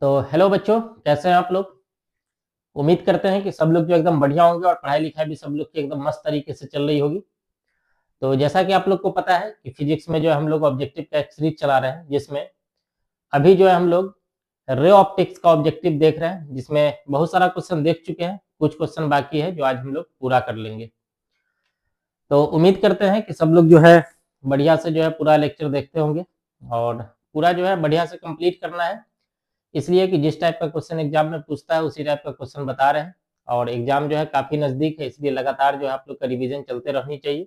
तो हेलो बच्चों, कैसे हैं आप लोग। उम्मीद करते हैं कि सब लोग जो एकदम बढ़िया होंगे और पढ़ाई लिखाई भी सब लोग की एकदम मस्त तरीके से चल रही होगी। तो जैसा कि आप लोग को पता है कि फिजिक्स में जो है हम लोग ऑब्जेक्टिव का एक सीरीज चला रहे हैं, जिसमें अभी जो है हम लोग रे ऑप्टिक्स का ऑब्जेक्टिव देख रहे हैं, जिसमें बहुत सारा क्वेश्चन देख चुके हैं, कुछ क्वेश्चन बाकी है जो आज हम लोग पूरा कर लेंगे। तो उम्मीद करते हैं कि सब लोग जो है बढ़िया से जो है पूरा लेक्चर देखते होंगे और पूरा जो है बढ़िया से कंप्लीट करना है, इसलिए कि जिस टाइप का क्वेश्चन एग्जाम में पूछता है उसी टाइप का क्वेश्चन बता रहे हैं। और एग्जाम जो है काफी नजदीक है, इसलिए लगातार जो है आप लोग का रिवीजन चलते रहनी चाहिए।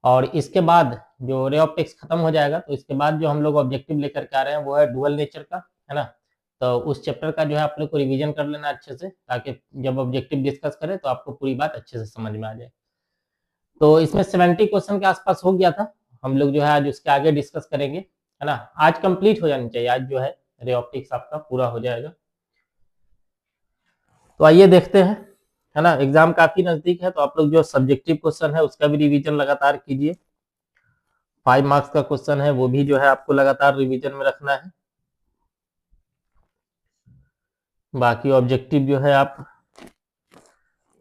और इसके बाद जो रे ऑप्टिक्स खत्म हो जाएगा तो इसके बाद जो हम लोग ऑब्जेक्टिव लेकर के आ रहे हैं वो है डुअल नेचर का, है ना। तो उस चैप्टर का जो है आप लोग को रिवीजन कर लेना अच्छे से, ताकि जब ऑब्जेक्टिव डिस्कस करें तो आपको पूरी बात अच्छे से समझ में आ जाए। तो इसमें 70 क्वेश्चन के आसपास हो गया था, हम लोग जो है आज उसके आगे डिस्कस करेंगे, है ना। आज कंप्लीट हो जानी चाहिए, आज जो है रे ऑप्टिक्स आपका पूरा हो जाएगा। तो आइए देखते हैं, है ना। एग्जाम काफी नजदीक है तो आप लोग जो सब्जेक्टिव क्वेश्चन है उसका भी रिवीजन लगातार कीजिए। 5 मार्क्स का क्वेश्चन है वो भी जो है आपको लगातार रिवीजन में रखना है। बाकी ऑब्जेक्टिव जो है आप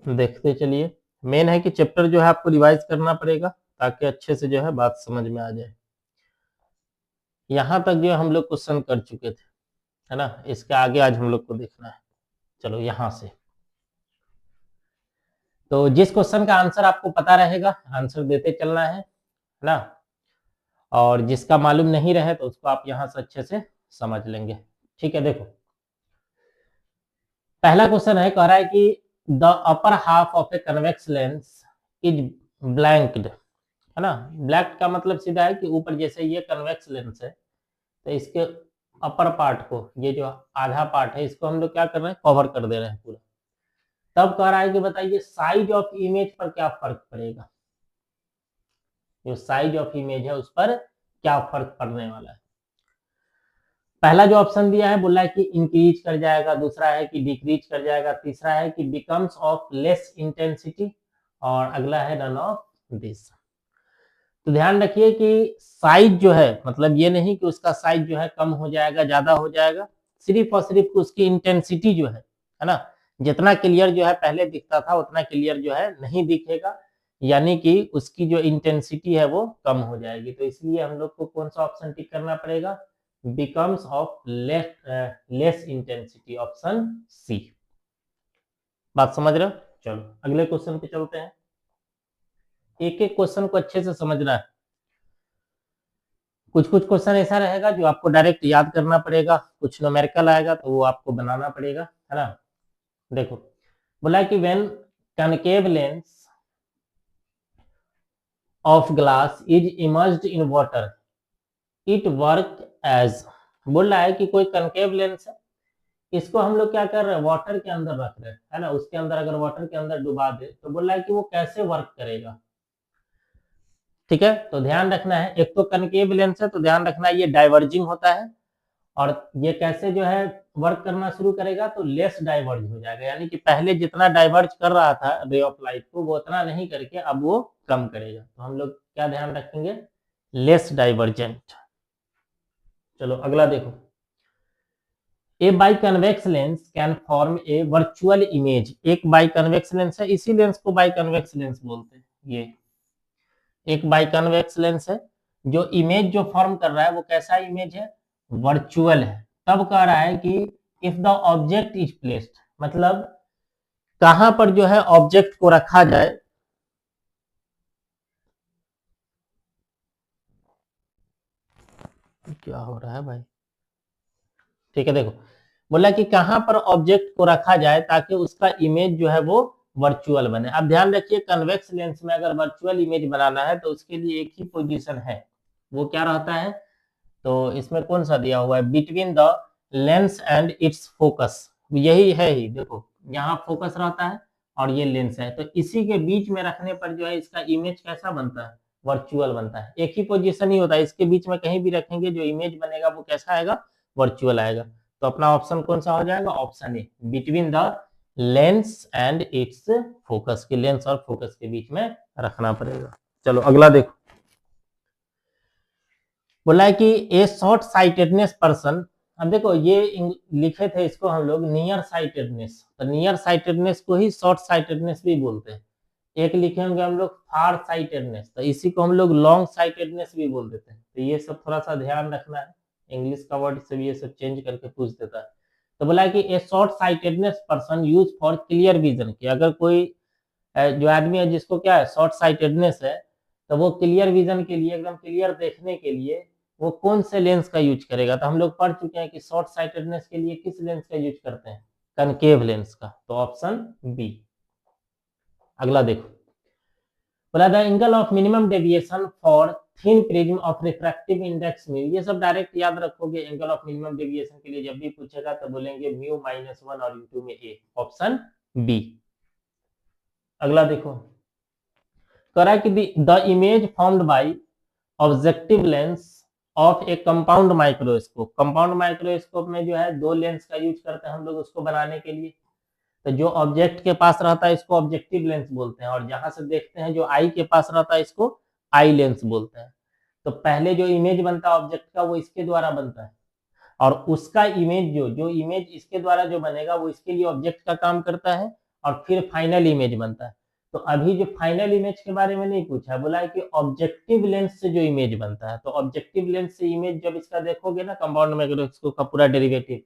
देखते चलिए। मेन है कि चैप्टर जो है आपको रिवाइज करना पड़ेगा ताकि अच्छे से जो है बात समझ में आ जाए। यहाँ तक जो है हम लोग क्वेश्चन कर चुके थे, है ना। इसके आगे आज हम लोग को देखना है। चलो यहाँ से, तो जिस क्वेश्चन का आंसर आपको पता रहेगा आंसर देते चलना है ना। और जिसका मालूम नहीं रहे तो उसको आप यहाँ से अच्छे से समझ लेंगे। ठीक है, देखो पहला क्वेश्चन है, कह रहा है कि the upper half of A convex lens is blanked, है ना। ब्लैंक का मतलब सीधा है कि ऊपर जैसे ये कन्वेक्स लेंस है तो इसके अपर पार्ट को, ये जो आधा पार्ट है इसको हम लोग क्या कर रहे हैं, कवर कर दे रहे हैं पूरा। तब कह रहा है कि बताइए साइज ऑफ इमेज पर क्या फर्क पड़ेगा, जो साइज ऑफ इमेज है उस पर क्या फर्क पड़ने वाला है। पहला जो ऑप्शन दिया है बोला है कि इंक्रीज कर जाएगा, दूसरा है कि डिक्रीज कर जाएगा, तीसरा है कि बिकम्स ऑफ लेस इंटेंसिटी, और अगला है नन ऑफ दिस। तो ध्यान रखिए कि साइज जो है मतलब ये नहीं कि उसका साइज जो है कम हो जाएगा ज्यादा हो जाएगा, सिर्फ और सिर्फ उसकी इंटेंसिटी जो है ना, जितना क्लियर जो है पहले दिखता था उतना क्लियर जो है नहीं दिखेगा, यानी कि उसकी जो इंटेंसिटी है वो कम हो जाएगी। तो इसलिए हम लोग को कौन सा ऑप्शन टिक करना पड़ेगा, becomes of less intensity, option C. बात समझ रहे हो। चलो अगले क्वेश्चन पे चलते हैं, एक एक क्वेश्चन को अच्छे से समझना है। कुछ कुछ क्वेश्चन ऐसा रहेगा जो आपको डायरेक्ट याद करना पड़ेगा, कुछ न्यूमेरिकल आएगा तो वो आपको बनाना पड़ेगा, है ना। देखो बोला कि when concave lens of glass is immersed in water it work as, बोल रहा है कि कोई कनकेव लेंस है, इसको हम लोग क्या कर रहे हैं, वाटर के अंदर रख रहे हैं, है ना। उसके अंदर अगर वाटर के अंदर डुबा दे तो बोल रहा है कि वो कैसे वर्क करेगा। ठीक है, तो ध्यान रखना है, एक तो कनकेव लेंस है तो ध्यान रखना है ये डाइवर्जिंग होता है, और ये कैसे जो है वर्क करना शुरू करेगा, तो लेस डाइवर्ज हो जाएगा, यानी कि पहले जितना डाइवर्ज कर रहा था रे ऑफ लाइट को वो उतना नहीं करके अब वो कम करेगा। तो हम लोग क्या ध्यान रखेंगे, लेस डाइवर्जेंट। चलो अगला देखो, a biconvex lens can form a virtual image, एक बाई कन्वेक्स लेंस है, इसी लेंस को बाई कन्वेक्स लेंस बोलते हैं। ये एक बाई कन्वेक्स लेंस है, जो इमेज जो फॉर्म कर रहा है वो कैसा इमेज है, वर्चुअल है। तब कह रहा है कि if the object is placed, मतलब कहां पर जो है ऑब्जेक्ट को रखा जाए, क्या हो रहा है भाई। ठीक है, देखो बोला कि कहां पर ऑब्जेक्ट को रखा जाए ताकि उसका इमेज जो है वो वर्चुअल बने। अब ध्यान रखिए कन्वेक्स लेंस में अगर वर्चुअल इमेज बनाना है तो उसके लिए एक ही पोजीशन है, वो क्या रहता है, तो इसमें कौन सा दिया हुआ है, between the lens and it's focus, यही है ही, देखो यहाँ फोकस रहता है और ये लेंस है, तो इसी के बीच में रखने पर जो है इसका इमेज कैसा बनता है, वर्चुअल बनता है। एक ही पोजीशन ही होता है, इसके बीच में कहीं भी रखेंगे जो इमेज बनेगा वो कैसा आएगा, वर्चुअल आएगा। तो अपना ऑप्शन कौन सा हो जाएगा, option A, between the lens and it's focus, के लेंस और फोकस के बीच में रखना पड़ेगा। चलो अगला देखो, बोला है कि ए शॉर्ट साइटेडनेस पर्सन अब देखो ये लिखे थे इसको हम लोग नियर साइटेडनेस, तो नियर साइटेडनेस को ही शॉर्ट साइटेडनेस भी बोलते हैं। एक लिखे होंगे हम लोग फार साइटेडनेस, तो इसी को हम लोग लॉन्ग साइटेडनेस भी बोल देते हैं। तो ये सब थोड़ा सा ध्यान रखना है, इंग्लिश का वर्ड से भी ये सब चेंज करके पूछ देता है। तो बोला कि ए short sightedness person use for clear vision, कि अगर कोई जो आदमी है जिसको क्या है शॉर्ट साइटेडनेस है, तो वो क्लियर विजन के लिए, एकदम क्लियर देखने के लिए वो कौन से लेंस का यूज करेगा। तो हम लोग पढ़ चुके हैं कि शॉर्ट साइटेडनेस के लिए किस लेंस का यूज करते हैं, कनकेव लेंस का, तो ऑप्शन बी। अगला देखो, बोला the angle of minimum deviation for thin prism of refractive index mu, ये सब डायरेक्ट याद रखोगे। एंगल ऑफ मिनिमम डेविएशन के लिए जब भी पूछेगा तो बोलेंगे म्यू -1 और इंटू में ए, ऑप्शन बी। अगला देखो, कह रहा है कि the image formed by objective lens of A compound microscope, compound microscope में जो है दो लेंस का यूज करते हैं हम लोग उसको बनाने के लिए। तो जो ऑब्जेक्ट के पास रहता है इसको ऑब्जेक्टिव लेंस बोलते हैं, और जहां से देखते हैं जो आई के पास रहता है इसको आई लेंस बोलते हैं। तो पहले जो इमेज बनता है ऑब्जेक्ट का वो इसके द्वारा बनता है, और उसका इमेज जो इमेज इसके द्वारा जो बनेगा वो इसके लिए ऑब्जेक्ट का काम करता है, और फिर फाइनल इमेज बनता है। तो अभी जो फाइनल इमेज के बारे में नहीं पूछा है, बोला है कि ऑब्जेक्टिव लेंस से जो इमेज बनता है। तो ऑब्जेक्टिव लेंस से इमेज जब इसका देखोगे ना कंपाउंड माइक्रोस्कोप का पूरा डेरिवेटिव,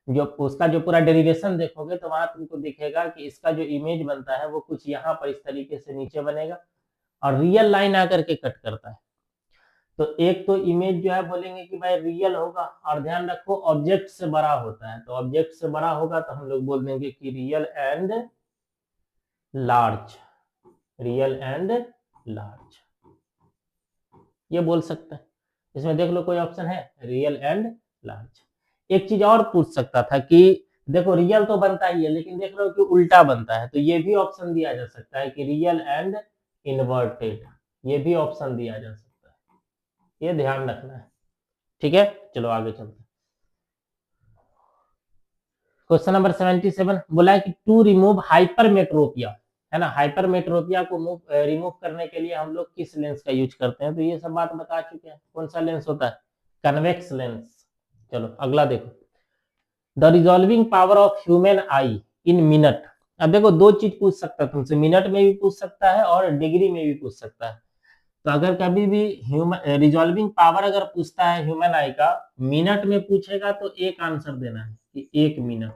जो उसका जो पूरा डेरिवेशन देखोगे तो वहां तुमको दिखेगा कि इसका जो इमेज बनता है वो कुछ यहाँ पर इस तरीके से नीचे बनेगा, और रियल लाइन आकर के कट करता है। तो एक तो इमेज जो है बोलेंगे कि भाई रियल होगा, और ध्यान रखो ऑब्जेक्ट से बड़ा होता है। तो ऑब्जेक्ट से बड़ा होगा तो हम लोग बोल देंगे कि real and large, real and large, ये बोल सकते हैं। इसमें देख लो कोई ऑप्शन है रियल एंड लार्ज। एक चीज और पूछ सकता था कि देखो रियल तो बनता ही है लेकिन देख लो कि उल्टा बनता है, तो ये भी ऑप्शन दिया जा सकता है कि रियल एंड इन्वर्टेड, ये भी ऑप्शन दिया जा सकता है, ये ध्यान रखना है। ठीक है, चलो आगे चलते हैं। क्वेश्चन नंबर 77 बोला है कि टू रिमूव हाइपरमेट्रोपिया, है ना, हाइपरमेट्रोपिया को रिमूव करने के लिए हम लोग किस लेंस का यूज करते हैं। तो ये सब बात बता चुके हैं, कौन सा लेंस होता है, कन्वेक्स लेंस। चलो अगला देखो, the resolving power of human I in minute. अब देखो दो चीज पूछ सकता है तुमसे, मिनट में भी पूछ सकता है और डिग्री में भी पूछ सकता है। तो अगर कभी भी ह्यूमन रिजॉल्विंग पावर अगर पूछता है ह्यूमन आई का, मिनट में पूछेगा तो एक आंसर देना है कि 1 मिनट,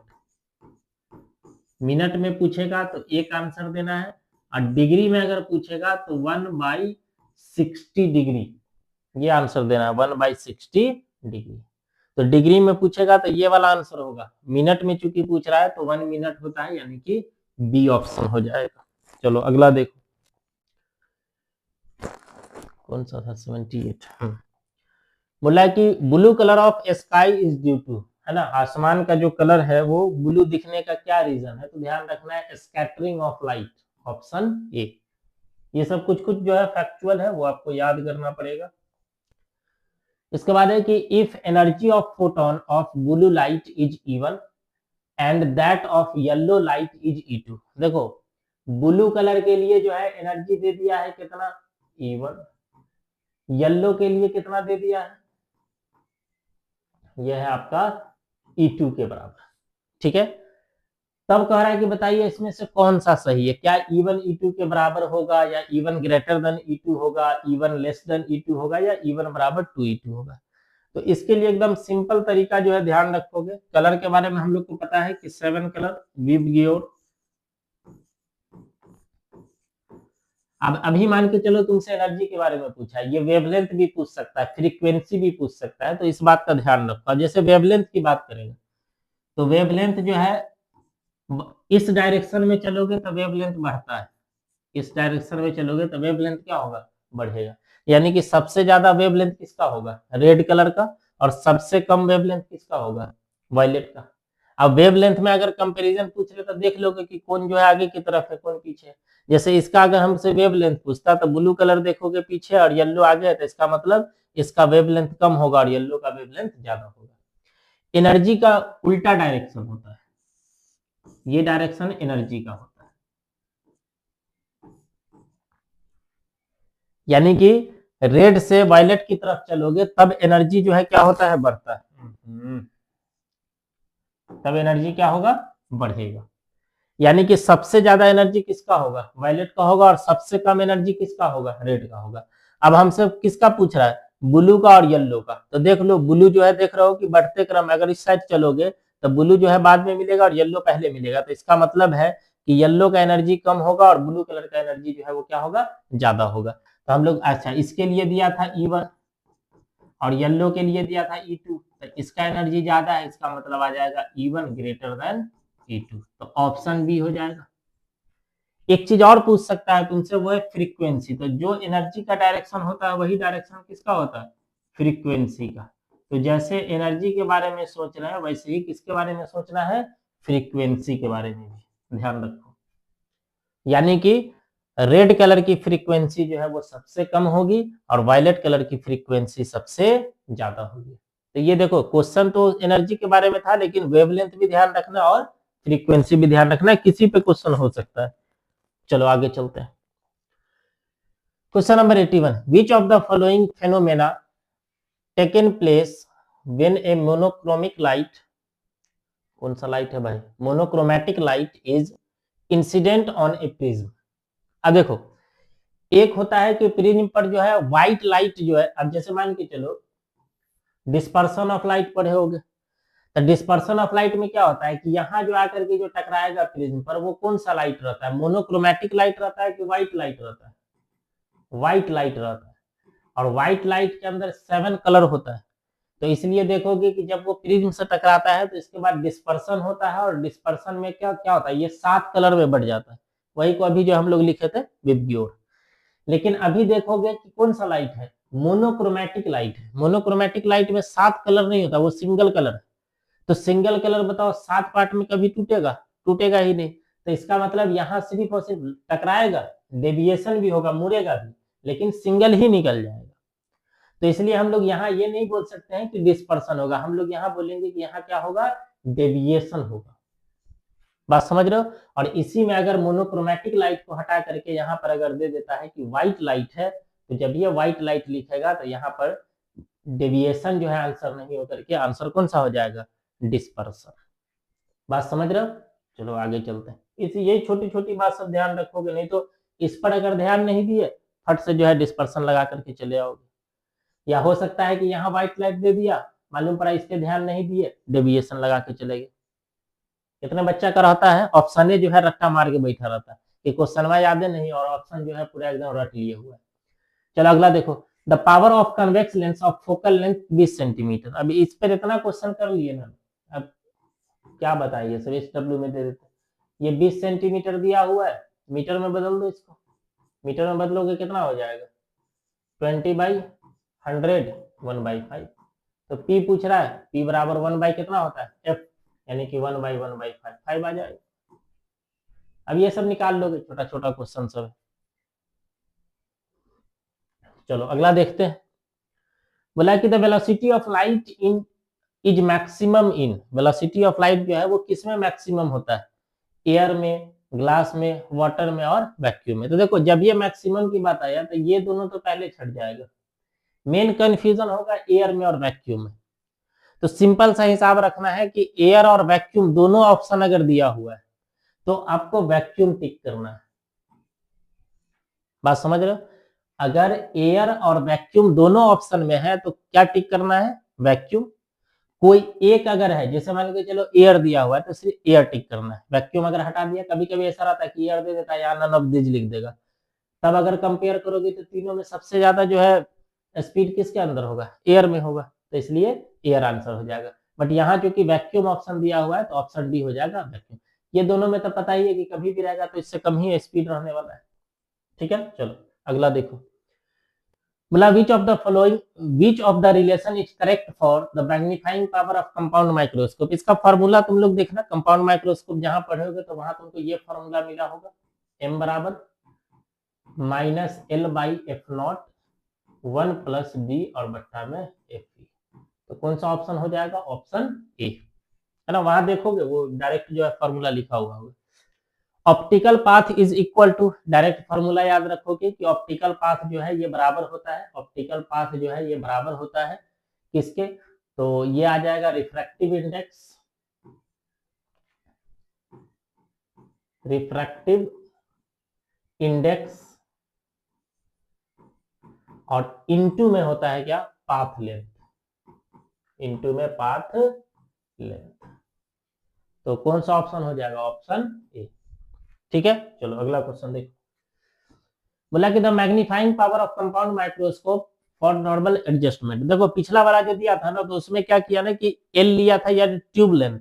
मिनट में पूछेगा तो एक आंसर देना है, और डिग्री में अगर पूछेगा तो 1/60 डिग्री, ये आंसर देना है 1/60 डिग्री। तो डिग्री में पूछेगा तो ये वाला आंसर होगा, मिनट में चूंकि पूछ रहा है तो 1 मिनट होता है, यानी कि बी ऑप्शन हो जाएगा। चलो अगला देखो, कौन सा था 78, बोला है कि blue colour of sky is due to, है ना, आसमान का जो कलर है वो ब्लू दिखने का क्या रीजन है। तो ध्यान रखना है scattering of light, option A. ये सब कुछ कुछ जो है फैक्चुअल है वो आपको याद करना पड़ेगा। इसके बाद है कि if energy of photon of blue light is even and that of yellow light is E2। देखो ब्लू कलर के लिए जो है एनर्जी दे दिया है कितना, E1, येलो के लिए कितना दे दिया है, यह है आपका E2 के बराबर। ठीक है, तब कह रहा है कि बताइए इसमें से कौन सा सही है, क्या E1 E2 के बराबर होगा, या E1 ग्रेटर देन E2 होगा, E1 लेस देन E2 होगा, या E1 बराबर 2E2 होगा। तो इसके लिए एकदम सिंपल तरीका जो है ध्यान रखोगे, कलर के बारे में हम लोग को पता है कि 7 कलर विव गियोर। अब अभी मान के चलो तुमसे एनर्जी के बारे में पूछा है, ये वेवलेंथ भी पूछ सकता है, फ्रीक्वेंसी भी पूछ सकता है, तो इस बात का ध्यान रखो। जैसे वेवलेंथ की बात करेंगे तो वेवलेंथ जो है इस डायरेक्शन में चलोगे तो वेवलेंथ बढ़ता है, इस डायरेक्शन में चलोगे तो वेवलेंथ क्या होगा, बढ़ेगा। यानी कि सबसे ज्यादा वेवलेंथ किसका होगा, रेड कलर का, और सबसे कम वेवलेंथ किसका होगा, वायलेट का। अब वेवलेंथ में अगर कंपैरिजन पूछ रहे तो देख लोगे कि कौन जो है आगे की तरफ है कौन पीछे है। जैसे इसका अगर हमसे वेवलेंथ पूछता तो ब्लू कलर देखोगे पीछे और येलो आगे है, तो इसका मतलब इसका वेवलेंथ कम होगा और येलो का वेवलेंथ ज्यादा होगा। एनर्जी का उल्टा डायरेक्शन होता है, ये डायरेक्शन एनर्जी का होता है, यानी कि रेड से वायलेट की तरफ चलोगे तब एनर्जी जो है क्या होता है, बढ़ता है। तब एनर्जी क्या होगा, बढ़ेगा। यानी कि सबसे ज्यादा एनर्जी किसका होगा, वायलेट का होगा, और सबसे कम एनर्जी किसका होगा, रेड का होगा। अब हमसे किसका पूछ रहा है, ब्लू का और येलो का। तो देख लो ब्लू जो है, देख रहे हो कि बढ़ते क्रम, अगर इस साइड चलोगे तो ब्लू जो है बाद में मिलेगा और येलो पहले मिलेगा। तो इसका मतलब है कि येलो का एनर्जी कम होगा और ब्लू कलर का एनर्जी जो है वो क्या होगा, ज्यादा होगा। तो हम लोग, अच्छा इसके लिए दिया था E1 और येलो के लिए दिया था E2, तो इसका एनर्जी ज्यादा है, इसका मतलब आ जाएगा E1 ग्रेटर देन E2, तो ऑप्शन बी हो जाएगा। एक चीज और पूछ सकता है तुमसे, वो है फ्रीक्वेंसी। तो जो एनर्जी का डायरेक्शन होता है वही डायरेक्शन किसका होता है, फ्रीक्वेंसी का। तो जैसे एनर्जी के बारे में सोच रहे हैं वैसे ही किसके बारे में सोचना है, फ्रीक्वेंसी के बारे में भी ध्यान रखो। यानी कि रेड कलर की फ्रीक्वेंसी जो है वो सबसे कम होगी और वायलेट कलर की फ्रीक्वेंसी सबसे ज्यादा होगी। तो ये देखो क्वेश्चन तो एनर्जी के बारे में था, लेकिन वेवलेंथ भी ध्यान रखना और फ्रीक्वेंसी भी ध्यान रखना, किसी पे क्वेश्चन हो सकता है। चलो आगे चलते हैं। Question number 81, which of the following phenomena taken place when A monochromic light, कौन सा लाइट है भाई, monochromatic light is incident on A prism. अब देखो, एक होता है कि प्रिज्म पर जो है व्हाइट लाइट जो है, अब जैसे मान के चलो डिस्पर्सन ऑफ लाइट पढ़े होगे, तो डिस्पर्सन ऑफ लाइट में क्या होता है कि यहाँ जो आकर के जो टकराएगा प्रिज्म पर वो कौन सा लाइट रहता है, मोनोक्रोमैटिक लाइट रहता है कि व्हाइट लाइट रहता है, व्हाइट लाइट रहता है। और व्हाइट लाइट के अंदर 7 कलर होता है। तो इसलिए देखोगे कि जब वो प्रिज्म से टकराता है तो इसके बाद डिस्पर्सन होता है, और डिस्पर्सन में क्या क्या होता है, ये 7 कलर में बढ़ जाता है। वही को अभी जो हम लोग लिखे थे विबग्योर। लेकिन अभी देखोगे कि कौन सा लाइट है, मोनोक्रोमैटिक लाइट है। मोनोक्रोमैटिक लाइट में 7 कलर नहीं होता, वो सिंगल कलर है। तो सिंगल कलर बताओ 7 पार्ट में कभी टूटेगा, टूटेगा ही नहीं। तो इसका मतलब यहाँ सिर्फ और सिर्फ टकराएगा, डेविएशन भी होगा, मुड़ेगा भी, लेकिन सिंगल ही निकल जाएगा। तो इसलिए हम लोग यहाँ ये नहीं बोल सकते हैं कि डिस्पर्सन होगा, हम लोग यहाँ बोलेंगे कि यहाँ क्या होगा, डेविएशन होगा। बात समझ रहे हो। और इसी में अगर मोनोक्रोमैटिक लाइट को हटा करके यहाँ पर अगर दे देता है कि व्हाइट लाइट है, तो जब ये व्हाइट लाइट लिखेगा तो यहाँ पर डेविएशन जो है आंसर नहीं होकर के आंसर कौन सा हो जाएगा, डिस्पर्सन। बात समझ रहे हो। चलो आगे चलते हैं। इसी यही छोटी छोटी बात सब ध्यान रखोगे, नहीं तो इस पर अगर ध्यान नहीं दिए फट से जो है डिस्पर्सन लगा करके चले आओगे। या हो सकता है कि यहाँ व्हाइट लाइट दे दिया, मालूम पड़ा इस पे ध्यान नहीं दिए, डेविएशन लगा के चले गए। कितने बच्चा का रहता है ऑप्शन जो है रट्टा मार के बैठा रहता है कि क्वेश्चन याद नहीं और ऑप्शन जो है पूरा एकदम रट लिए हुआ है। चलो अगला देखो, the power of convex lens of focal length 20 centimetre. अभी इस पर इतना क्वेश्चन कर लिए ना, अब क्या बताइए, सब SW में दे देते। ये 20 सेंटीमीटर दिया हुआ है, मीटर में बदल दो इसको, मीटर में बदलोगे कितना हो जाएगा, 20/100, 1/5। तो P पूछ रहा है, P बराबर 1 बाई कितना होता है, F, यानी कि 1/1/5, 5 आ जाएगा। अब ये सब निकाल लोगे, छोटा छोटा क्वेश्चन सब है। चलो अगला देखते हैं। बोला कि the velocity of light in is maximum in, velocity of light जो है वो किस में मैक्सिमम होता है, एयर में, ग्लास में, वाटर में और वैक्यूम में। तो देखो जब ये मैक्सिमम की बात आया तो ये दोनों तो पहले छट जाएगा, मेन कंफ्यूजन होगा एयर में और वैक्यूम में। तो सिंपल सा हिसाब रखना है कि एयर और वैक्यूम दोनों ऑप्शन अगर दिया हुआ है तो आपको वैक्यूम टिक करना है। बात समझ रहे हो। अगर एयर और वैक्यूम दोनों ऑप्शन में है तो क्या टिक करना है, वैक्यूम। कोई एक अगर है, जैसे मान लीजिए चलो एयर दिया हुआ है तो सिर्फ एयर टिक करना है, वैक्यूम अगर हटा दिया। कभी कभी ऐसा रहता है कि एयर दे देता है या नन ऑफ दिस लिख देगा, तब अगर कंपेयर करोगे तो तीनों में सबसे ज्यादा जो है स्पीड किसके अंदर होगा, एयर में होगा, तो इसलिए एयर आंसर हो जाएगा। बट यहाँ चूंकि वैक्यूम ऑप्शन दिया हुआ है तो ऑप्शन डी हो जाएगा वैक्यूम। ये दोनों में तो पता ही है कि कभी भी रहेगा तो इससे कम ही स्पीड रहने वाला है। ठीक है, चलो अगला देखो। बोला which of the following, which of the relation is correct for the magnifying power of compound microscope. इसका फॉर्मूला तुम लोग देखना, कंपाउंड माइक्रोस्कोप जहां पढ़ोगे तो वहां तुमको ये फॉर्मूला मिला होगा, m बराबर -L/F0 1 + D और बट्टा में Fe। तो कौन सा ऑप्शन हो जाएगा, ऑप्शन ए, है ना। वहां देखोगे वो डायरेक्ट जो है फॉर्मूला लिखा हुआ होगा। Optical path is equal to, direct formula याद रखोगे कि ऑप्टिकल पाथ जो है ये बराबर होता है, ऑप्टिकल पाथ जो है ये बराबर होता है किसके, तो ये आ जाएगा रिफ्रैक्टिव इंडेक्स रिफ्रैक्टिव इंडेक्स, और इनटू में होता है क्या, पाथ लेंथ, इनटू में पाथ लेंथ। तो कौन सा ऑप्शन हो जाएगा, ऑप्शन ए। ठीक है, चलो अगला क्वेश्चन देखो। बोला कि the magnifying power of compound microscope for normal adjustment. देखो पिछला वाला जो दिया था ना, तो उसमें क्या किया ना कि एल लिया था या ट्यूब लेंथ।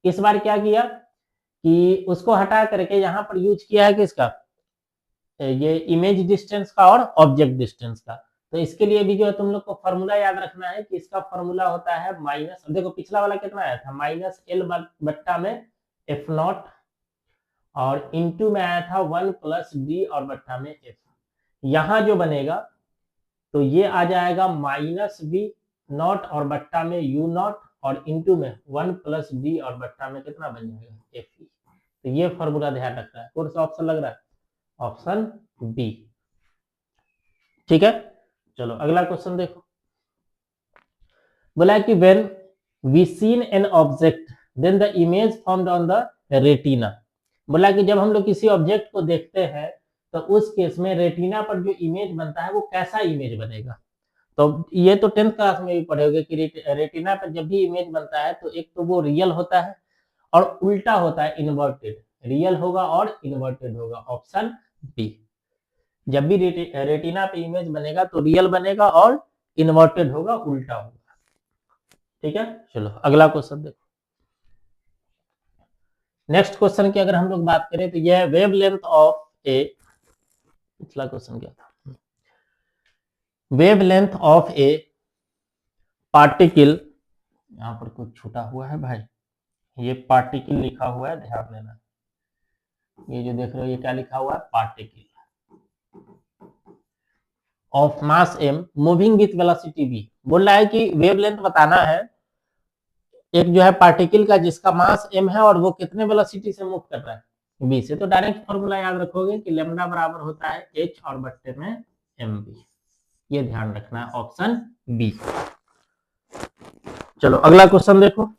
इस बार क्या किया कि उसको हटा करके यहाँ पर यूज किया है किसका, ये इमेज डिस्टेंस का और ऑब्जेक्ट डिस्टेंस का। तो इसके लिए भी जो है तुम लोग को फॉर्मूला याद रखना है कि इसका फॉर्मूला होता है माइनस, देखो पिछला वाला कितना आया था, माइनस एल बट्टा में एफ नॉट, और इनटू में आया था 1 प्लस डी और बट्टा में एफ। यहां जो बनेगा तो ये आ जाएगा माइनस बी नॉट और बट्टा में यू नॉट, और इनटू में 1 प्लस डी और बट्टा में कितना बन जाएगा, एफ ई। तो ये फॉर्मूला ध्यान रखना है। कौन सा ऑप्शन लग रहा है, ऑप्शन बी। ठीक है, चलो अगला क्वेश्चन देखो। बोला कि when we seen an object then the image formed on the retina. बोला कि जब हम लोग किसी ऑब्जेक्ट को देखते हैं तो उस केस में रेटिना पर जो इमेज बनता है वो कैसा इमेज बनेगा। तो ये तो 10th क्लास में भी पढ़ोगे कि रेटिना पर जब भी इमेज बनता है तो एक तो वो रियल होता है और उल्टा होता है, इन्वर्टेड। रियल होगा और इन्वर्टेड होगा, ऑप्शन बी। जब भी रेटिना पे इमेज बनेगा तो रियल बनेगा और इन्वर्टेड होगा, उल्टा होगा। ठीक है, चलो अगला क्वेश्चन देखो। नेक्स्ट क्वेश्चन की अगर हम लोग बात करें तो यह वेवलेंथ ऑफ ए, पिछला क्वेश्चन क्या था, वेवलेंथ ऑफ ए पार्टिकल, यहां पर कुछ छूटा हुआ है भाई, ये पार्टिकल लिखा हुआ है, ध्यान देना। ये जो देख रहे हो ये क्या लिखा हुआ है, particle of mass m moving with velocity v। बोल रहा है कि वेवलेंथ बताना है एक जो है पार्टिकल का जिसका मास m है और वो कितने वेलोसिटी से मूव कर रहा है, v से। तो डायरेक्ट फॉर्मूला याद रखोगे कि लैम्डा बराबर होता है h और बट्टे में mv। ये ध्यान रखना है, ऑप्शन बी। चलो अगला क्वेश्चन देखो।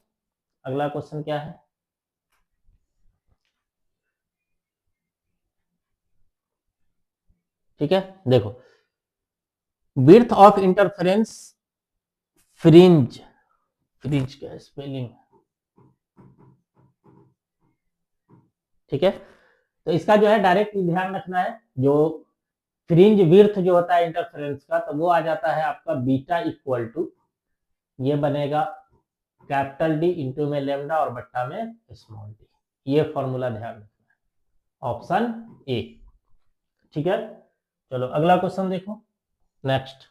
अगला क्वेश्चन क्या है, ठीक है देखो, width of interference fringe, fringe क्या स्पेलिंग, ठीक है। तो इसका जो है डायरेक्ट ध्यान रखना है, जो फ्रिंज विड्थ जो होता है इंटरफेरेंस का, तो वो आ जाता है आपका बीटा इक्वल टू, ये बनेगा कैपिटल डी इंटू में लेमडा और बट्टा में स्मॉल डी। ये फॉर्मूला ध्यान रखना है, ऑप्शन ए। ठीक है, चलो अगला क्वेश्चन देखो। Next,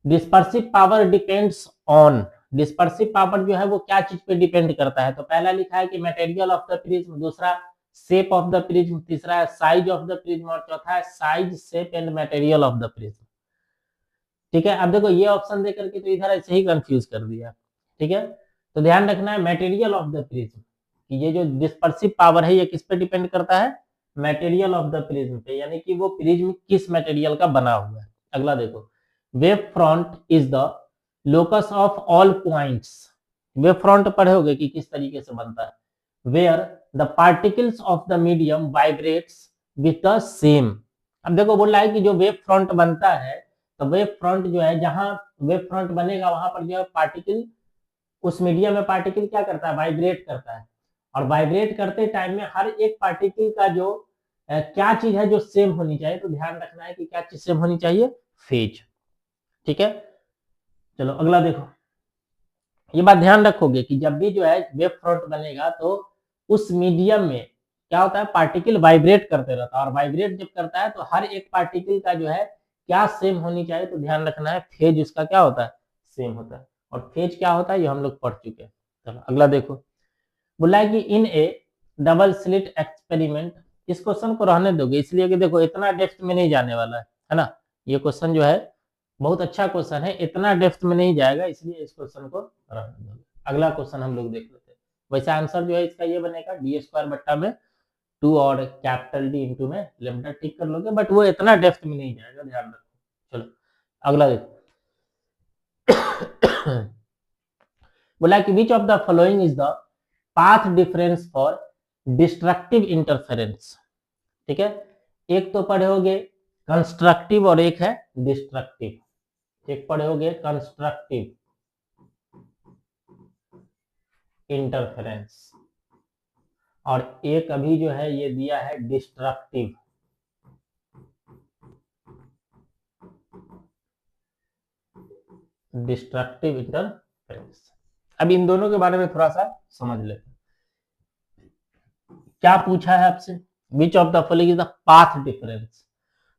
dispersive power depends on, dispersive power जो है वो क्या चीज पे डिपेंड करता है। तो पहला लिखा है कि मटेरियल ऑफ द प्रिज्म, दूसरा शेप ऑफ द प्रिज्म, तीसरा है साइज ऑफ द प्रिज्म, और चौथा है size, shape and material of the prism. ठीक है, अब देखो ये ऑप्शन देकर के तो इधर ऐसे ही कंफ्यूज कर दिया। ठीक है, तो ध्यान रखना है मटेरियल ऑफ द प्रिज्म, कि ये जो डिस्पर्सिव पावर है ये किस पे डिपेंड करता है, मटेरियल ऑफ द प्रिज्म पे, यानी कि वो प्रिज्म किस मटेरियल का बना हुआ है। अगला देखो, wave front is the locus of all points. Wave front पढ़े होगे कि किस तरीके से बनता है, where the particles of the medium vibrates with the same. अब देखो बोल रहा है कि जो वेव फ्रंट बनता है, तो वेव फ्रंट जो है, जहां वेव फ्रंट बनेगा वहां पर जो है पार्टिकल, उस मीडियम में पार्टिकल क्या करता है, वाइब्रेट करता है। और वाइब्रेट करते टाइम में हर एक पार्टिकल का जो क्या चीज है जो सेम होनी चाहिए। तो ध्यान रखना है कि क्या चीज सेम होनी चाहिए, फेज। ठीक है, चलो अगला देखो। ये बात ध्यान रखोगे कि जब भी जो है वेव फ्रंट बनेगा तो उस मीडियम में क्या होता है, पार्टिकल वाइब्रेट करते रहता है, और वाइब्रेट जब करता है तो हर एक पार्टिकल का जो है क्या सेम होनी चाहिए। तो ध्यान रखना है फेज उसका क्या होता है, सेम होता है। और फेज क्या होता है ये हम लोग पढ़ चुके हैं। चलो अगला देखो, बोला है कि इन ए डबल स्लिट एक्सपेरिमेंट, इस क्वेश्चन को रहने दोगे इसलिए कि देखो इतना डेप्थ में नहीं जाने वाला है ना। ये क्वेश्चन जो है बहुत अच्छा क्वेश्चन है, इतना डेप्थ में नहीं जाएगा, इसलिए इस क्वेश्चन को रहने दोगे। अगला क्वेश्चन हम लोग देख लेते हैं। वैसे आंसर जो है इसका ये बनेगा डी स्क्वायर बट्टा में 2 और कैपिटल डी इंटू में लेमडा, ठीक कर लोगे, बट वो इतना डेप्थ में नहीं जाएगा, ध्यान रखो। चलो अगला देखो। बोला कि which of the following is the path difference for destructive interference, ठीक है। एक तो पढ़े होगे कंस्ट्रक्टिव और एक है डिस्ट्रक्टिव। एक पढ़े होगे कंस्ट्रक्टिव इंटरफेरेंस और एक अभी जो है ये दिया है डिस्ट्रक्टिव। Destructive interference. अब इन दोनों के बारे में थोड़ा सा समझ लेते हैं। क्या पूछा है आपसे, which of the following is the path difference.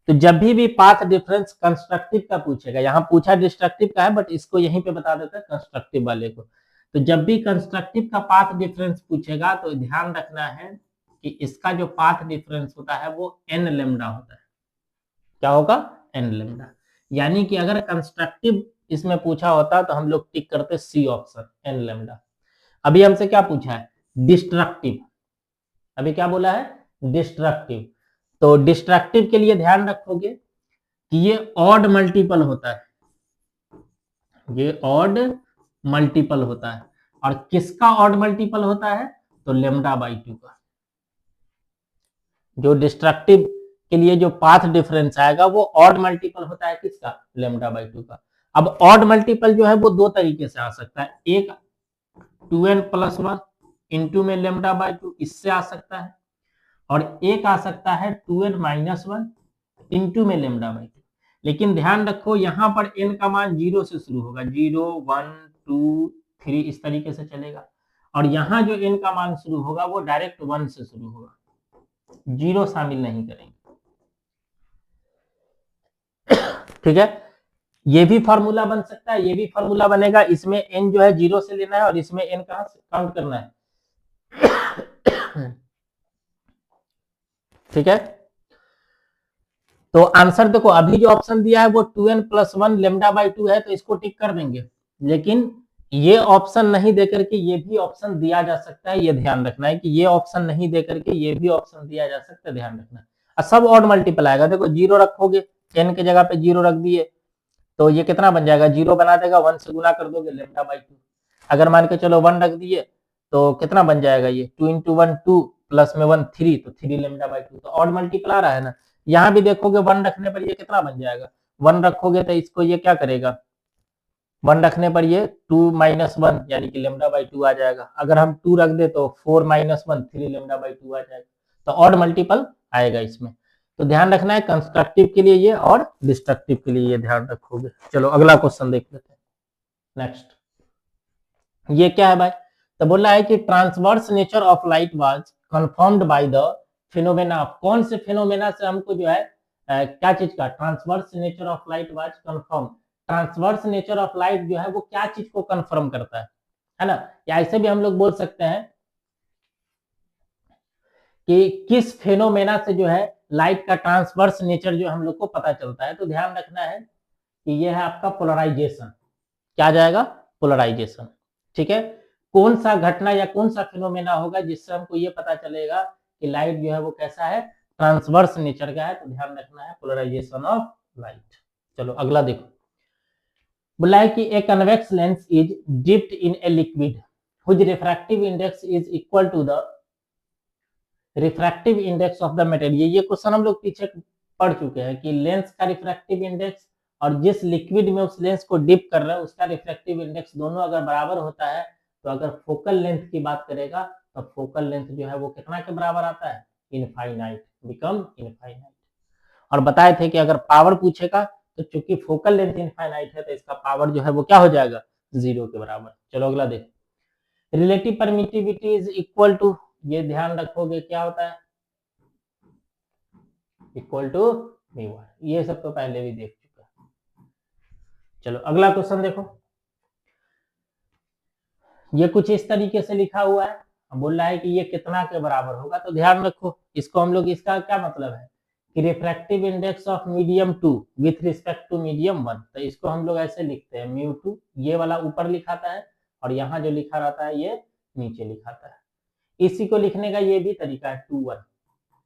तो जब भी पाथ डिफरेंस कंस्ट्रक्टिव का पूछेगा, यहाँ पूछा डिस्ट्रक्टिव का है बट इसको यहीं पे बता देता है कंस्ट्रक्टिव वाले को। तो जब भी कंस्ट्रक्टिव का पाथ डिफरेंस पूछेगा तो ध्यान रखना है कि इसका जो पाथ डिफरेंस होता है वो n लेमडा होता है। क्या होगा, n लेमडा। यानी कि अगर कंस्ट्रक्टिव इसमें पूछा होता तो हम लोग टिक करते सी ऑप्शन, n लेमडा। अभी हमसे क्या पूछा है, डिस्ट्रक्टिव। अभी क्या बोला है, डिस्ट्रक्टिव। तो डिस्ट्रक्टिव के लिए ध्यान रखोगे कि ये ऑड मल्टीपल होता है, ये ऑड मल्टीपल होता है। और किसका ऑड मल्टीपल होता है, तो लेमडा बाई 2 का। जो डिस्ट्रक्टिव के लिए जो पाथ डिफरेंस आएगा वो ऑड मल्टीपल होता है किसका, लेमडा बाई 2 का। अब ऑड मल्टीपल जो है वो दो तरीके से आ सकता है, एक 2n प्लस 1 इंटू में लेमडा बाई 2, इससे आ सकता है, और एक आ सकता है 2n माइनस 1 इंटू में लेमडा बाई 2। लेकिन ध्यान रखो यहाँ पर n का मान 0 से शुरू होगा, 0 1 2 3 इस तरीके से चलेगा। और यहाँ जो n का मान शुरू होगा वो डायरेक्ट 1 से शुरू होगा, 0 शामिल नहीं करेंगे। ठीक है, ये भी फॉर्मूला बन सकता है, ये भी फॉर्मूला बनेगा। इसमें n जो है 0 से लेना है और इसमें n कहां से काउंट करना है। ठीक है, तो आंसर देखो, अभी जो ऑप्शन दिया है वो 2n प्लस 1 लेमडा बाई 2 है, तो इसको टिक कर देंगे। लेकिन ये ऑप्शन नहीं देकर के ये भी ऑप्शन दिया जा सकता है, ये ध्यान रखना है कि ये ऑप्शन नहीं देकर के ये भी ऑप्शन दिया जा सकता है, ध्यान रखना है। और सब ऑड मल्टीपल आएगा, देखो 0 रखोगे, n के जगह पे 0 रख दिए तो ये कितना बन जाएगा, 0 बना देगा, 1 से गुना कर दोगे लेमडा बाई 2। अगर मान के चलो 1 रख दिए तो कितना बन जाएगा, ये 2 इंटू 1 2 प्लस में 1 3, तो 3 लेमडा बाई 2। तो ऑड मल्टीपल आ रहा है ना। यहाँ भी देखोगे 1 रखने पर ये कितना बन जाएगा, 1 रखोगे तो इसको ये क्या करेगा, 1 रखने पर ये 2 माइनस 1 यानी कि लेमडा बाई 2 आ जाएगा। अगर हम 2 रख दे तो 4 माइनस 1 3 लेमडा बाई 2 आ जाएगा। तो ऑड मल्टीपल आएगा इसमें। तो ध्यान रखना है कंस्ट्रक्टिव के लिए ये और डिस्ट्रक्टिव के लिए ये ध्यान रखोगे। चलो अगला क्वेश्चन देख लेते हैं। नेक्स्ट, ये क्या है भाई, तो बोल रहा है कि transverse nature of light was confirmed by the phenomena. कौन से फिनोमेना से हमको जो है क्या चीज का, transverse nature of light was confirm. Transverse nature of light जो है वो क्या चीज को कंफर्म करता है ना। या ऐसे भी हम लोग बोल सकते हैं कि किस फेनोमेना से जो है लाइट का ट्रांसवर्स नेचर जो हम लोग को पता चलता है। तो ध्यान रखना है कि यह है आपका पोलराइजेशन। क्या जाएगा, पोलराइजेशन। ठीक है, कौन सा घटना या कौन सा फिनोमेना होगा जिससे हमको ये पता चलेगा कि लाइट जो है वो कैसा है, ट्रांसवर्स नेचर का है। तो ध्यान रखना है पोलराइजेशन ऑफ लाइट। चलो अगला देखो, बोला है कि a convex lens is dipped in a liquid which refractive index is equal to the refractive index of the material. ये क्वेश्चन हम लोग पीछे पढ़ चुके हैं कि लेंस का रिफ्रैक्टिव इंडेक्स और जिस लिक्विड में उस लेंस को डिप कर रहा है उसका रिफ्रैक्टिव इंडेक्स दोनों अगर बराबर होता है तो अगर फोकल लेंथ की बात करेगा तो फोकल लेंथ जो है वो कितना के बराबर आता है, इनफाइनाइट, बिकम इनफाइनाइट। और बताए थे कि अगर पावर पूछेगा तो चूंकि फोकल लेंथ इनफाइनाइट है तो इसका पावर जो है वो क्या हो जाएगा, 0 के बराबर। चलो अगला देख, relative permittivity is equal to, ये ध्यान रखोगे क्या होता है, इक्वल टू μ1। ये सब तो पहले भी देख चुका है। चलो अगला क्वेश्चन देखो, ये कुछ इस तरीके से लिखा हुआ है, बोल रहा है कि ये कितना के बराबर होगा। तो ध्यान रखो इसको हम लोग, इसका क्या मतलब है कि refractive index of medium 2 with respect to medium 1। तो इसको हम लोग ऐसे लिखते हैं μ2, ये वाला ऊपर लिखाता है और यहाँ जो लिखा रहता है ये नीचे लिखाता है। इसी को लिखने का ये भी तरीका है 2 1,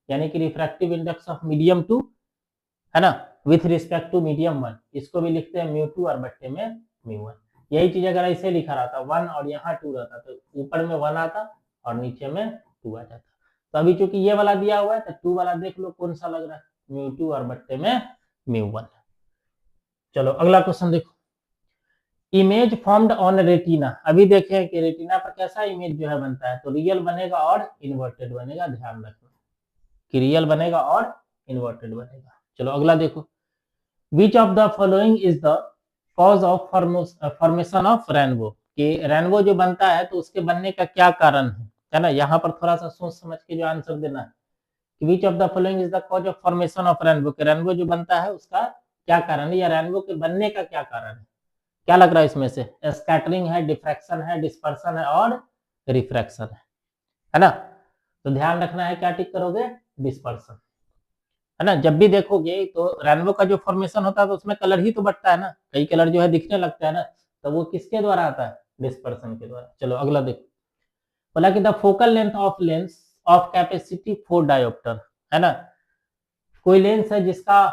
यानी कि रिफ्रैक्टिव इंडेक्स ऑफ मीडियम 2 है ना विथ रिस्पेक्ट टू मीडियम 1, इसको भी लिखते हैं μ2 और बट्टे में μ1। यही चीज अगर ऐसे लिखा रहता 1 और यहाँ 2 रहता तो ऊपर में 1 आता और नीचे में 2 आ जाता। तो अभी चूंकि ये वाला दिया हुआ है तो 2 वाला देख लो कौन सा लग रहा है, μ2 और बट्टे में μ1। चलो अगला क्वेश्चन देखो, इमेज फॉर्म्ड ऑन रेटिना। अभी देखें कि रेटिना पर कैसा इमेज जो है बनता है, तो रियल बनेगा और इन्वर्टेड बनेगा, ध्यान रखना कि रियल बनेगा और इन्वर्टेड बनेगा। चलो अगला देखो, which of the following is the cause of formation of rainbow, कि रेनबो जो बनता है तो उसके बनने का क्या कारण है ना। यहाँ पर थोड़ा सा सोच समझ के जो आंसर देना है, which of the following is the cause of formation of rainbow, कि रेनबो जो बनता है उसका क्या कारण है, या रेनबो के बनने का क्या कारण है। क्या लग रहा है इसमें से, स्कैटरिंग है, डिफ्रैक्शन है, डिस्पर्सन है और रिफ्रैक्शन है ना। तो ध्यान रखना है क्या टिक करोगे, डिस्पर्सन, है ना। जब भी देखोगे तो रेनबो का जो फॉर्मेशन होता है तो उसमें कलर ही तो बढ़ता है ना, कई कलर जो है दिखने लगता है ना, तो वो किसके द्वारा आता है, डिस्पर्सन के द्वारा। चलो अगला देखो, बोला कि the focal lens of capacity 4 dioptre, है ना। कोई लेंस है जिसका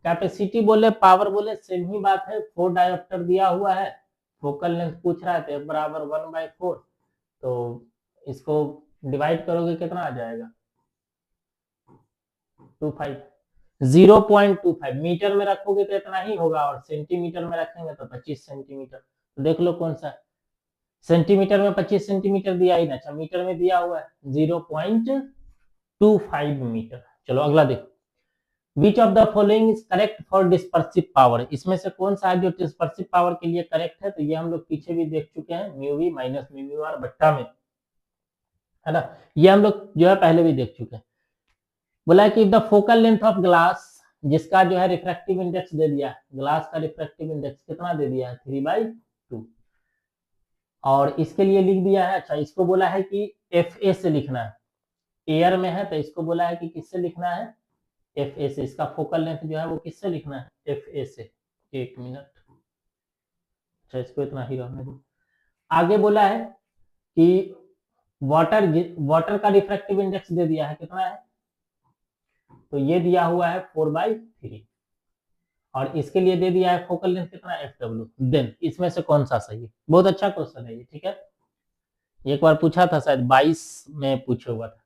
कैपेसिटी बोले पावर बोले सेम ही बात है, 4 डायोप्टर दिया हुआ है, फोकल लेंथ पूछ रहा है तो बराबर 1/4, तो इसको डिवाइड करोगे कितना आ जाएगा, 25, 0.25 मीटर में रखोगे तो इतना ही होगा, और सेंटीमीटर में रखेंगे तो 25 सेंटीमीटर। तो देख लो कौन सा, सेंटीमीटर में 25 सेंटीमीटर दिया ही ना, अच्छा मीटर में दिया हुआ है 0.25 मीटर। चलो अगला देखो, which of the following is correct for dispersive power, इसमें से कौन सा है जो डिस्पर्सिव पावर के लिए करेक्ट है, तो ये हम लोग पीछे भी देख चुके हैं, μv माइनस μr बट्टा में, है ना। ये हम लोग जो है पहले भी देख चुके हैं। बोला कि the focal length of glass, जिसका जो है रिफ्रैक्टिव इंडेक्स दे दिया, ग्लास का रिफ्रैक्टिव इंडेक्स कितना दे दिया है, 3/2, और इसके लिए लिख दिया है, अच्छा इसको बोला है कि Fa से लिखना है, एयर में है तो इसको बोला है कि किससे लिखना है, Fa से। इसका फोकल लेंथ जो है वो किससे लिखना है, Fa से। एक मिनट, अच्छा इसको इतना ही रहने दो। आगे बोला है कि वाटर का रिफ्रैक्टिव इंडेक्स दे दिया है, कितना है, तो ये दिया हुआ है 4/3, और इसके लिए दे दिया है फोकल लेंथ कितना, Fw। देन इसमें से कौन सा सही है, बहुत अच्छा क्वेश्चन है ये, ठीक है। एक बार पूछा था शायद 22 में पूछा हुआ था।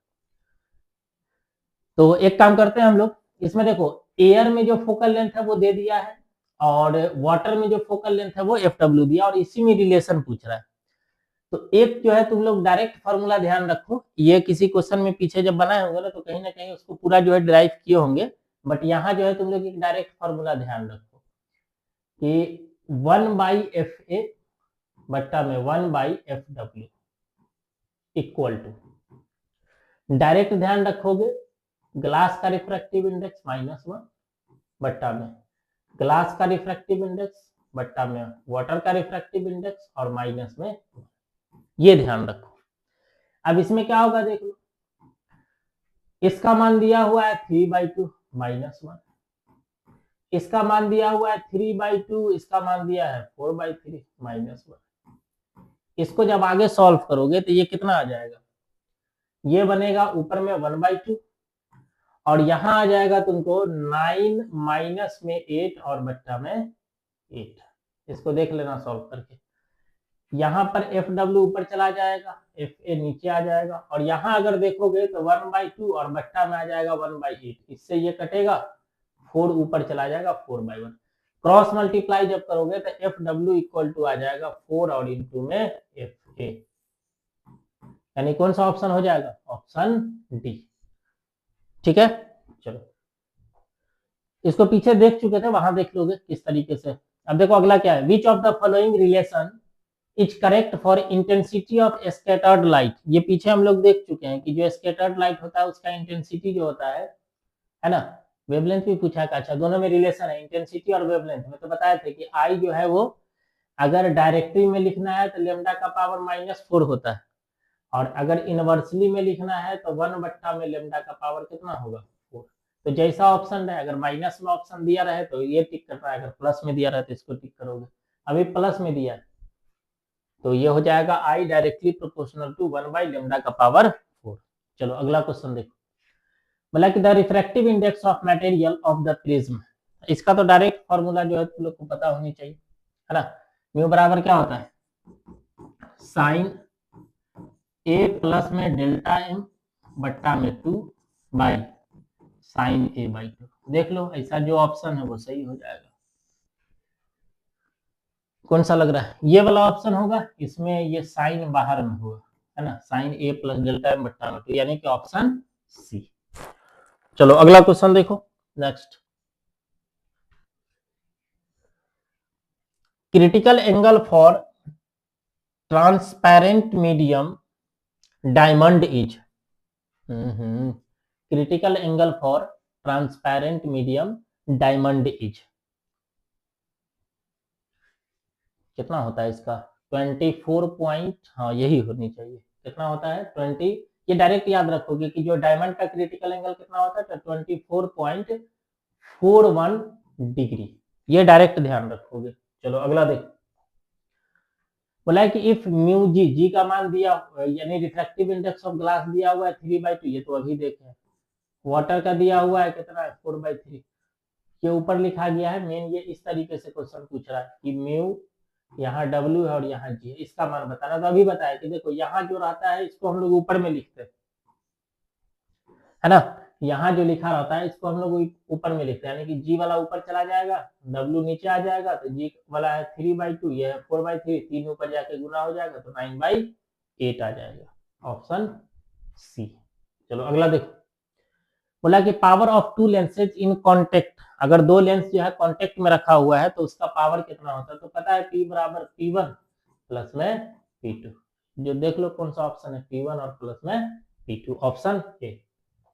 तो एक काम करते हैं हम लोग, इसमें देखो एयर में जो फोकल लेंथ है वो दे दिया है, और वाटर में जो फोकल लेंथ है वो Fw दिया, और इसी में रिलेशन पूछ रहा है। तो एक जो है तुम लोग डायरेक्ट फार्मूला ध्यान रखो, ये किसी क्वेश्चन में पीछे जब बनाए होंगे ना तो कहीं ना कहीं उसको पूरा जो है डिराइव किए होंगे, बट यहाँ जो है तुम लोग एक डायरेक्ट फार्मूला ध्यान रखो कि 1/Fa बट्टा में 1/Fw इक्वल टू, डायरेक्ट ध्यान रखोगे ग्लास का रिफ्रैक्टिव इंडेक्स -1 बट्टा में ग्लास का रिफ्रैक्टिव इंडेक्स बट्टा में वाटर का रिफ्रैक्टिव इंडेक्स और माइनस में, ये ध्यान रखो। अब इसमें क्या होगा देख लो, इसका मान दिया हुआ है 3/2 -1, इसका मान दिया हुआ है 3/2, इसका मान दिया है 4/3 -1। इसको जब आगे सॉल्व करोगे तो ये कितना आ जाएगा, ये बनेगा ऊपर में 1/2, और यहां आ जाएगा तुमको 9 माइनस में 8 और बट्टा में 8। इसको देख लेना सॉल्व करके, यहाँ पर Fw ऊपर चला जाएगा, Fa नीचे आ जाएगा, और यहाँ अगर देखोगे तो 1/2 और बट्टा में आ जाएगा 1/8, इससे ये कटेगा, 4 ऊपर चला जाएगा 4/1। क्रॉस मल्टीप्लाई जब करोगे तो Fw इक्वल टू आ जाएगा 4 और इंटू में Fa, यानी कौन सा ऑप्शन हो जाएगा, ऑप्शन डी, ठीक है। चलो इसको पीछे देख चुके थे, वहां देख लोगे किस तरीके से। अब देखो अगला क्या है, which of the following relation is correct for intensity of scattered light. ये पीछे हम लोग देख चुके हैं कि जो स्कैटर्ड लाइट होता है उसका इंटेंसिटी जो होता है ना, वेवलेंथ भी पूछा था, अच्छा दोनों में रिलेशन है, इंटेंसिटी और वेवलेंथ में तो बताए थे कि आई जो है वो अगर डायरेक्टली में लिखना है तो लेमडा का पावर -4 होता है, और अगर इनवर्सली में लिखना है तो 1 बट्टा में लेमडा का पावर कितना होगा, 4। तो जैसा ऑप्शन है, अगर माइनस में ऑप्शन दिया रहे तो ये टिक करना है, अगर प्लस में दिया रहे तो इसको टिक करोगे। अभी प्लस में दिया है तो ये हो जाएगा आई डायरेक्टली प्रोपोर्शनल टू 1/λ का पावर 4। चलो अगला क्वेश्चन देखो, बोला कि the refractive index of material of the prism. इसका तो डायरेक्ट फॉर्मूला जो है तुम लोग को पता होनी चाहिए, है ना। म्यू बराबर क्या होता है, साइन A प्लस में डेल्टा M बट्टा में 2 बाई साइन ए बाई 2। देख लो ऐसा जो ऑप्शन है वो सही हो जाएगा। कौन सा लग रहा है? ये वाला ऑप्शन होगा, इसमें ये साइन बाहर में होगा, है ना, साइन ए प्लस डेल्टा एम बट्टा में 2, यानी कि ऑप्शन सी। चलो अगला क्वेश्चन देखो, next. Critical angle for transparent medium diamond is, critical angle for transparent medium diamond is कितना होता है इसका? 24 पॉइंट, हाँ यही होनी चाहिए। कितना होता है? 20। ये डायरेक्ट याद रखोगे कि जो डायमंड का क्रिटिकल एंगल कितना होता है, 24.41 डिग्री। ये डायरेक्ट ध्यान रखोगे। चलो अगला देखो, बोला है कि इफ म्यू जी, जी का मान दिया, यानी रिफ्रैक्टिव इंडेक्स ऑफ ग्लास दिया हुआ है 3/2, ये तो अभी देखे। वाटर का दिया हुआ है कितना है? 4/3। ये ऊपर लिखा गया है मेन, ये इस तरीके से क्वेश्चन पूछ रहा है कि म्यू यहाँ W है और यहाँ G है, इसका मान बताना। तो अभी बताया कि देखो यहाँ जो रहता है इसको हम लोग ऊपर में लिखते हैं, है ना, यहाँ जो लिखा रहता है इसको हम लोग ऊपर में लिखते हैं, यानी कि G वाला ऊपर चला जाएगा, W नीचे आ जाएगा, तो G वाला है 3/2, ये है 4/3, 3 ऊपर जाके गुना हो जाएगा तो 9/8 आ जाएगा, ऑप्शन सी। चलो अगला देखो, बोला कि power of 2 lenses in contact, अगर 2 लेंस जो है कॉन्टेक्ट में रखा हुआ है तो उसका पावर कितना होता है? तो पता है P बराबर P1 प्लस में P2। जो देख लो कौन सा ऑप्शन है, P1 और प्लस में P2, ऑप्शन ए।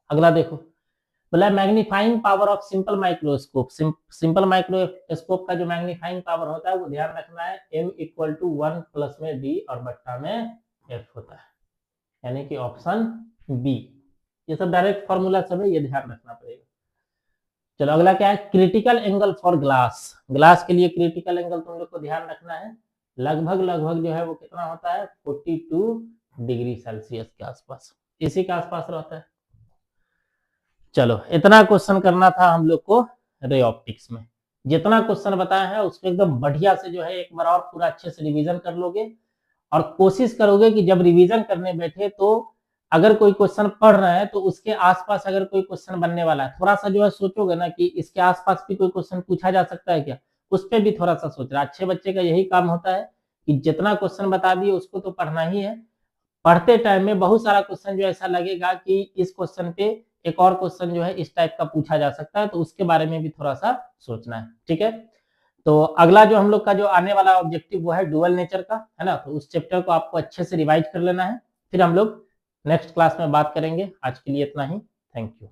अगला देखो, बोला magnifying power of simple microscope, simple microscope का जो मैग्नीफाइंग पावर होता है वो ध्यान रखना है M = 1 प्लस में D और बट्टा में F होता है, यानी कि ऑप्शन बी। ये सब डायरेक्ट फॉर्मूला सब है, ये ध्यान रखना पड़ेगा। चलो अगला क्या है? Critical angle for glass, glass के लिए क्रिटिकल एंगल तुम लोग को ध्यान रखना है, लगभग जो है वो कितना होता है? 42 डिग्री सेल्सियस के आसपास, इसी के आसपास रहता है। चलो इतना क्वेश्चन करना था हम लोग को रे ऑप्टिक्स में। जितना क्वेश्चन बताया है उसको एकदम बढ़िया से जो है एक बार और पूरा अच्छे से रिवीजन कर लोगे, और कोशिश करोगे कि जब रिवीजन करने बैठे तो अगर कोई क्वेश्चन पढ़ रहा है तो उसके आसपास अगर कोई क्वेश्चन बनने वाला है, थोड़ा सा जो है सोचोगे ना कि इसके आसपास भी कोई क्वेश्चन पूछा जा सकता है क्या, उस पर भी थोड़ा सा सोच रहा। अच्छे बच्चे का यही काम होता है कि जितना क्वेश्चन बता दिए उसको तो पढ़ना ही है, पढ़ते टाइम में बहुत सारा क्वेश्चन जो ऐसा लगेगा कि इस क्वेश्चन पे एक और क्वेश्चन जो है इस टाइप का पूछा जा सकता है, तो उसके बारे में भी थोड़ा सा सोचना है, ठीक है। तो अगला जो हम लोग का जो आने वाला ऑब्जेक्टिव वो है डुअल नेचर का, है ना, तो उस चैप्टर को आपको अच्छे से रिवाइज कर लेना है, फिर हम लोग नेक्स्ट क्लास में बात करेंगे। आज के लिए इतना ही, थैंक यू।